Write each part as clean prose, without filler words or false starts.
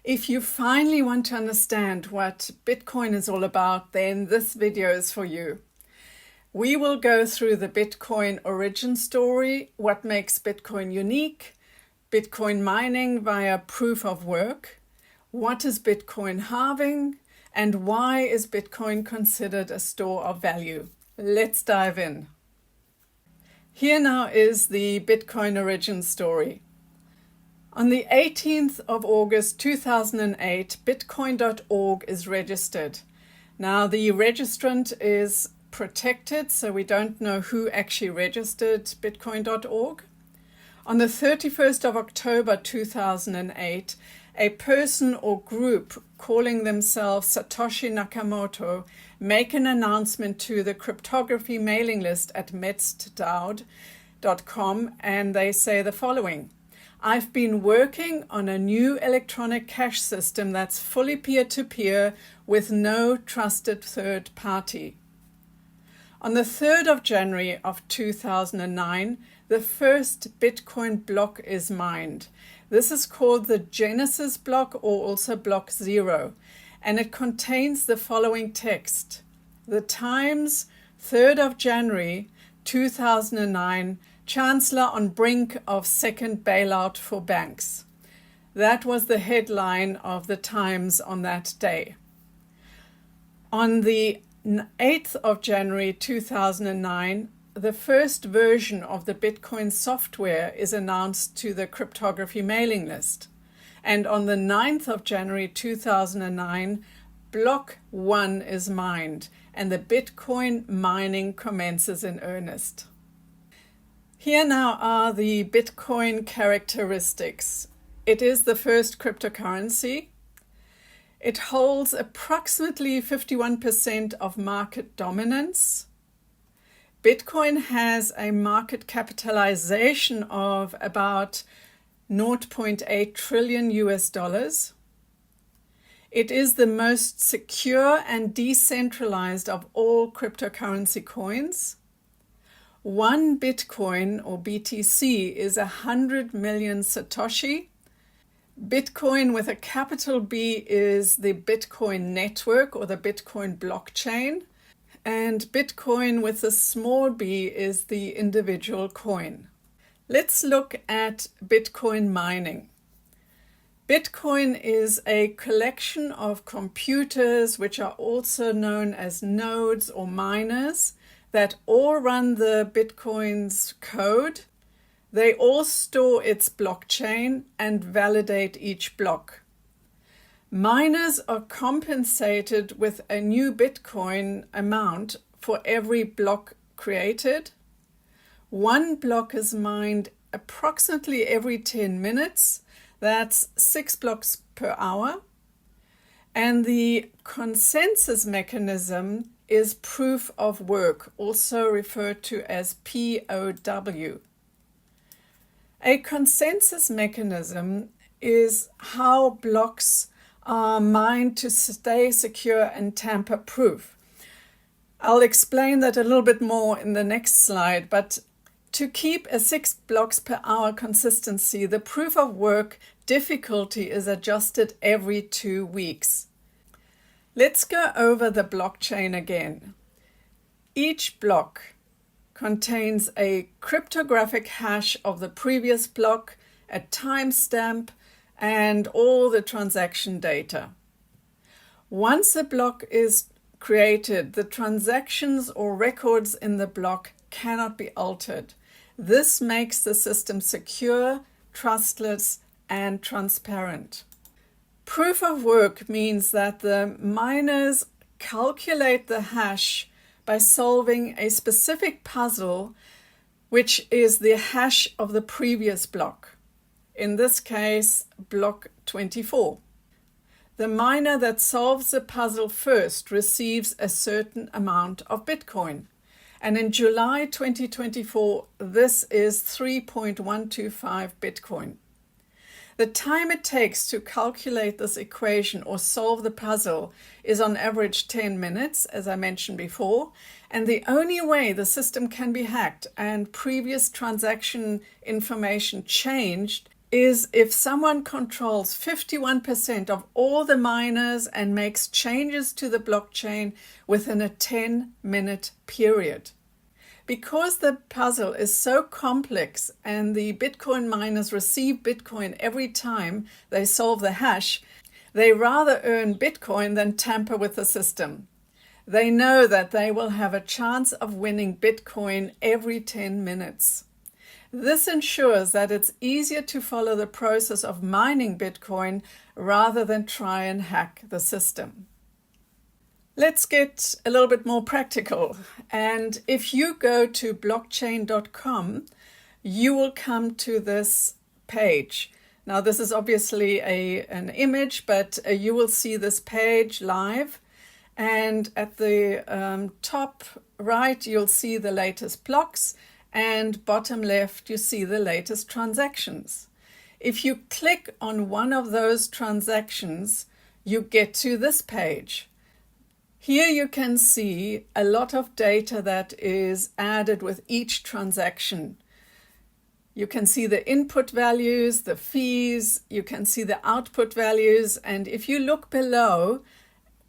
If you finally want to understand what Bitcoin is all about, then this video is for you. We will go through the Bitcoin origin story, what makes Bitcoin unique, Bitcoin mining via proof of work, what is Bitcoin halving, and why is Bitcoin considered a store of value. Let's dive in. Here now is the Bitcoin origin story. On the 18th of August 2008, Bitcoin.org is registered. Now the registrant is protected, so we don't know who actually registered Bitcoin.org. On the 31st of October 2008, a person or group calling themselves Satoshi Nakamoto make an announcement to the cryptography mailing list at metztdoud.com, and they say the following: I've been working on a new electronic cash system that's fully peer-to-peer with no trusted third party. On the 3rd of January of 2009, the first Bitcoin block is mined. This is called the Genesis block, or also block 0, and it contains the following text. The Times, 3rd of January 2009, Chancellor on brink of second bailout for banks. That was the headline of the Times on that day. On the 8th of January 2009, the first version of the Bitcoin software is announced to the cryptography mailing list. And on the 9th of January 2009, Block 1 is mined, and the Bitcoin mining commences in earnest. Here now are the Bitcoin characteristics. It is the first cryptocurrency. It holds approximately 51% of market dominance. Bitcoin has a market capitalization of about 0.8 trillion US dollars. It is the most secure and decentralized of all cryptocurrency coins. One Bitcoin, or BTC, is 100 million Satoshi. Bitcoin with a capital B is the Bitcoin network, or the Bitcoin blockchain. And Bitcoin with a small b is the individual coin. Let's look at Bitcoin mining. Bitcoin is a collection of computers, which are also known as nodes or miners, that all run the Bitcoin's code. They all store its blockchain and validate each block. Miners are compensated with a new Bitcoin amount for every block created. One block is mined approximately every 10 minutes. That's 6 blocks per hour. And the consensus mechanism is proof of work, also referred to as POW. A consensus mechanism is how blocks are mined to stay secure and tamper-proof. I'll explain that a little bit more in the next slide, but to keep a 6 blocks per hour consistency, the proof of work difficulty is adjusted every 2 weeks. Let's go over the blockchain again. Each block contains a cryptographic hash of the previous block, a timestamp, and all the transaction data. Once a block is created, the transactions or records in the block cannot be altered. This makes the system secure, trustless, and transparent. Proof of work means that the miners calculate the hash by solving a specific puzzle, which is the hash of the previous block. In this case, block 24. The miner that solves the puzzle first receives a certain amount of Bitcoin. And in July 2024, this is 3.125 Bitcoin. The time it takes to calculate this equation or solve the puzzle is on average 10 minutes, as I mentioned before, and the only way the system can be hacked and previous transaction information changed is if someone controls 51% of all the miners and makes changes to the blockchain within a 10-minute period. Because the puzzle is so complex and the Bitcoin miners receive Bitcoin every time they solve the hash, they rather earn Bitcoin than tamper with the system. They know that they will have a chance of winning Bitcoin every 10 minutes. This ensures that it's easier to follow the process of mining Bitcoin rather than try and hack the system. Let's get a little bit more practical. And if you go to blockchain.com, you will come to this page. Now, this is obviously an image, but you will see this page live. And at the top right, you'll see the latest blocks. And bottom left, you see the latest transactions. If you click on one of those transactions, you get to this page. Here you can see a lot of data that is added with each transaction. You can see the input values, the fees, you can see the output values, and if you look below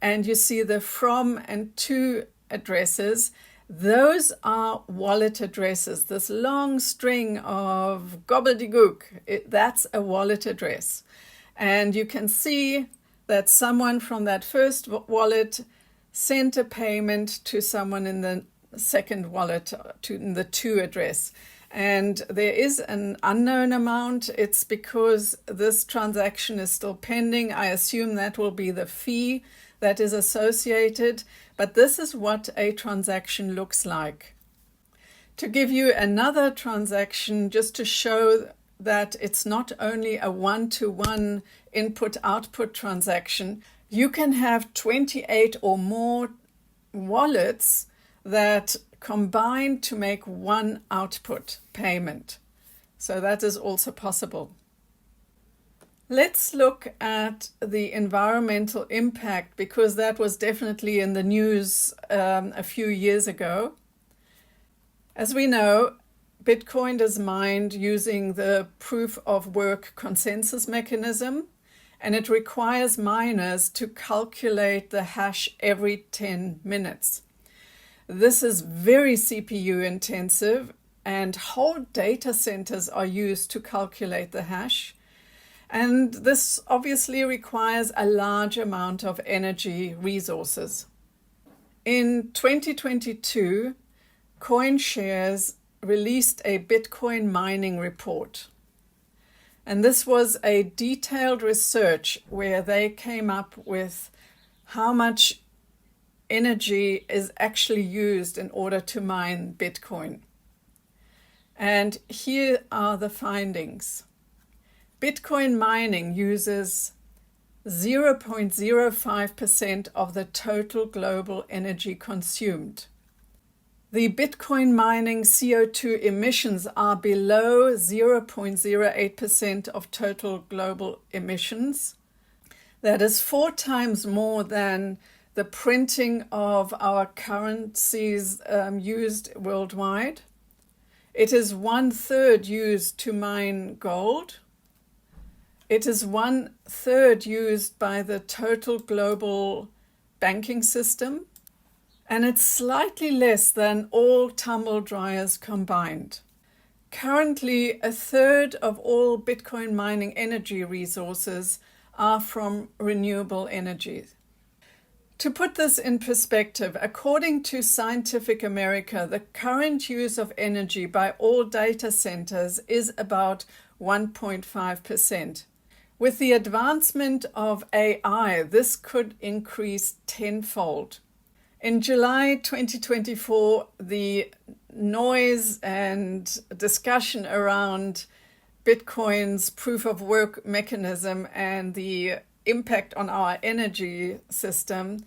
and you see the from and to addresses, those are wallet addresses. This long string of gobbledygook, that's a wallet address. And you can see that someone from that first wallet sent a payment to someone in the second wallet, in the to address. And there is an unknown amount. It's because this transaction is still pending. I assume that will be the fee that is associated. But this is what a transaction looks like. To give you another transaction, just to show that it's not only a one-to-one input-output transaction, you can have 28 or more wallets that combine to make one output payment. So that is also possible. Let's look at the environmental impact, because that was definitely in the news a few years ago. As we know, Bitcoin is mined using the proof of work consensus mechanism, and it requires miners to calculate the hash every 10 minutes. This is very CPU intensive, and whole data centers are used to calculate the hash. And this obviously requires a large amount of energy resources. In 2022, CoinShares released a Bitcoin mining report. And this was a detailed research where they came up with how much energy is actually used in order to mine Bitcoin. And here are the findings. Bitcoin mining uses 0.05% of the total global energy consumed. The Bitcoin mining CO2 emissions are below 0.08% of total global emissions. That is 4 times more than the printing of our currencies used worldwide. It is 1/3 used to mine gold. It is 1/3 used by the total global banking system. And it's slightly less than all tumble dryers combined. Currently, 1/3 of all Bitcoin mining energy resources are from renewable energy. To put this in perspective, according to Scientific America, the current use of energy by all data centers is about 1.5%. With the advancement of AI, this could increase tenfold. In July 2024, the noise and discussion around Bitcoin's proof of work mechanism and the impact on our energy system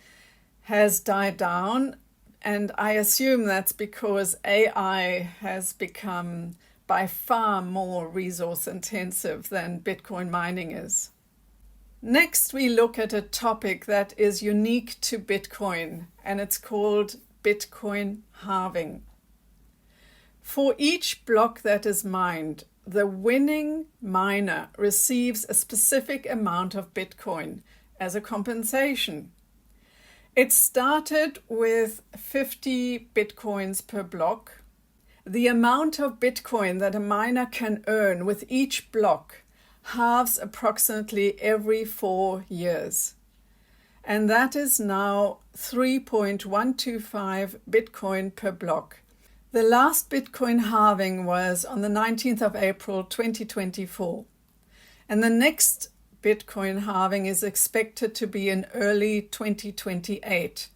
has died down. And I assume that's because AI has become by far more resource intensive than Bitcoin mining is. Next, we look at a topic that is unique to Bitcoin, and it's called Bitcoin halving. For each block that is mined, the winning miner receives a specific amount of Bitcoin as a compensation. It started with 50 Bitcoins per block. The amount of Bitcoin that a miner can earn with each block halves approximately every 4 years. And that is now 3.125 Bitcoin per block. The last Bitcoin halving was on the 19th of April 2024. And the next Bitcoin halving is expected to be in early 2028.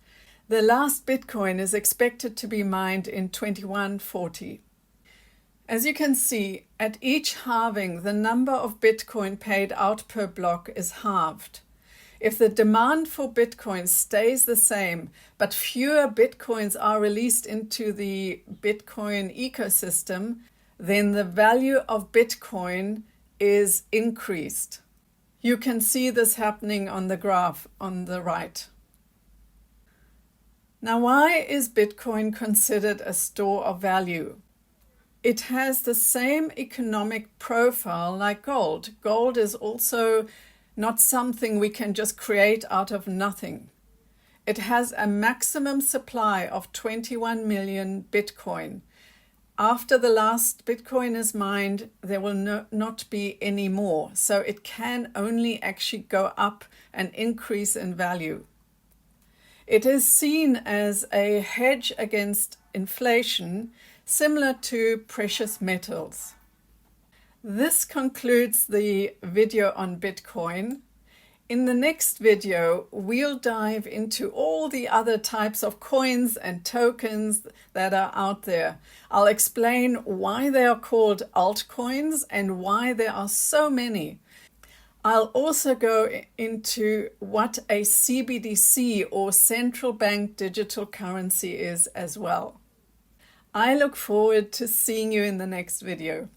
The last Bitcoin is expected to be mined in 2140. As you can see, at each halving, the number of Bitcoin paid out per block is halved. If the demand for Bitcoin stays the same, but fewer Bitcoins are released into the Bitcoin ecosystem, then the value of Bitcoin is increased. You can see this happening on the graph on the right. Now, why is Bitcoin considered a store of value? It has the same economic profile like gold. Gold is also not something we can just create out of nothing. It has a maximum supply of 21 million Bitcoin. After the last Bitcoin is mined, there will not be any more. So it can only actually go up and increase in value. It is seen as a hedge against inflation, similar to precious metals. This concludes the video on Bitcoin. In the next video, we'll dive into all the other types of coins and tokens that are out there. I'll explain why they are called altcoins and why there are so many. I'll also go into what a CBDC or central bank digital currency is as well. I look forward to seeing you in the next video.